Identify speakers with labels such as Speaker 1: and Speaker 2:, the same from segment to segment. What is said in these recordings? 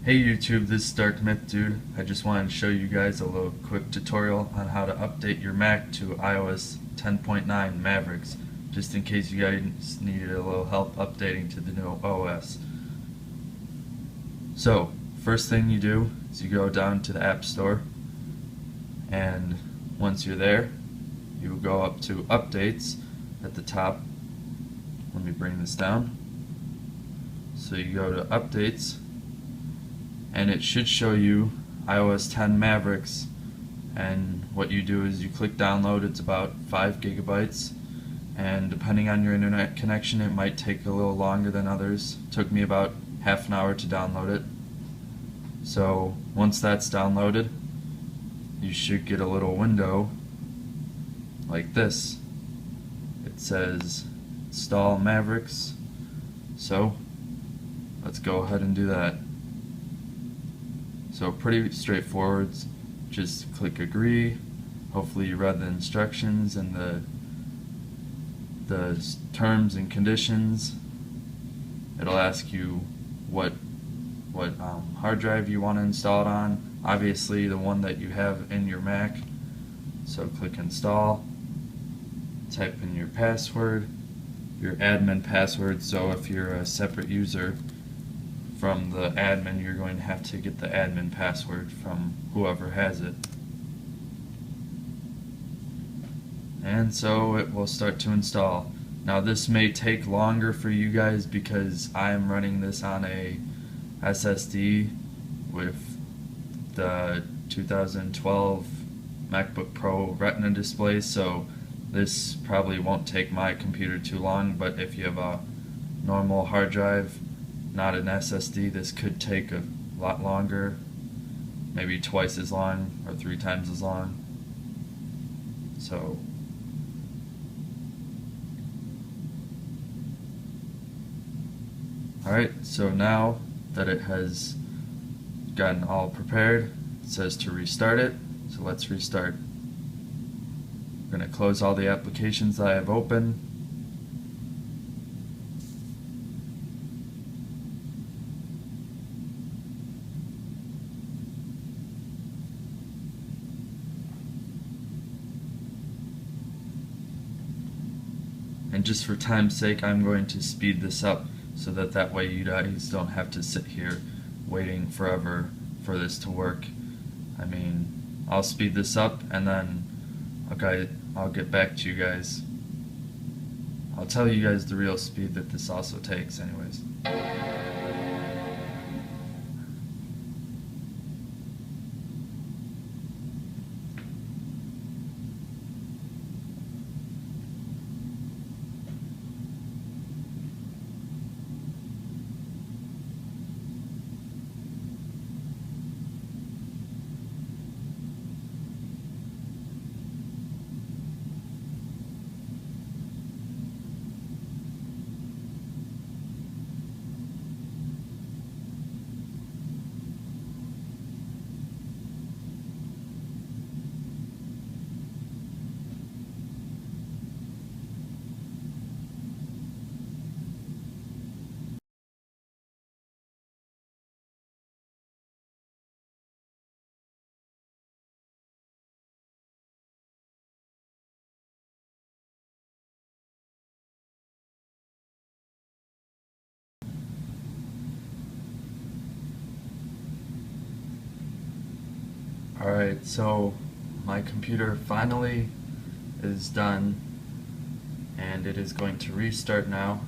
Speaker 1: Hey YouTube, this is Dark Myth Dude. I just wanted to show you guys a little quick tutorial on how to update your Mac to iOS 10.9 Mavericks, just in case you guys needed a little help updating to the new OS. So, first thing you do is you go down to the App Store, and once you're there, you go up to Updates at the top. Let me bring this down. So you go to Updates, and it should show you iOS 10 Mavericks, and what you do is you click download. It's about 5 gigabytes, and depending on your internet connection it might take a little longer than others. It took me about half an hour to download it. So once that's downloaded, you should get a little window like this. It says install Mavericks, so let's go ahead and do that. So pretty straightforward. Just click agree. Hopefully you read the instructions and the terms and conditions. It'll ask you what hard drive you want to install it on. Obviously the one that you have in your Mac. So click install. Type in your password, your admin password. So if you're a separate user from the admin, you're going to have to get the admin password from whoever has it. And so it will start to install. Now this may take longer for you guys because I am running this on a SSD with the 2012 MacBook Pro Retina display, so this probably won't take my computer too long. But if you have a normal hard drive, not an SSD, this could take a lot longer, maybe twice as long or 3 times as long. So alright, so now that it has gotten all prepared, it says to restart it, so let's restart. I'm going to close all the applications that I have open. And just for time's sake, I'm going to speed this up so that way you guys don't have to sit here waiting forever for this to work. I mean, I'll speed this up and then I'll get back to you guys. I'll tell you guys the real speed that this also takes anyways. Alright, so my computer finally is done and it is going to restart now.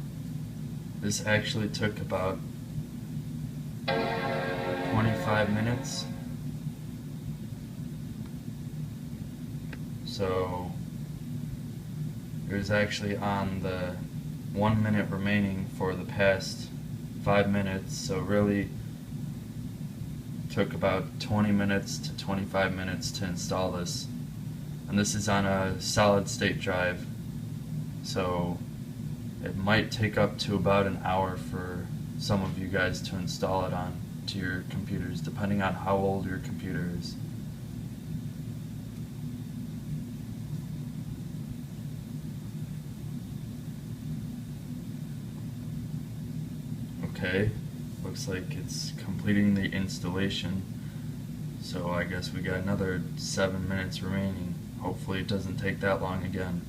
Speaker 1: This actually took about 25 minutes. So it was actually on the 1 minute remaining for the past 5 minutes, so really took about 20 minutes to 25 minutes to install this. And this is on a solid state drive, so it might take up to about an hour for some of you guys to install it on to your computers, depending on how old your computer is. Okay, looks like it's completing the installation. So I guess we got another 7 minutes remaining. Hopefully it doesn't take that long again.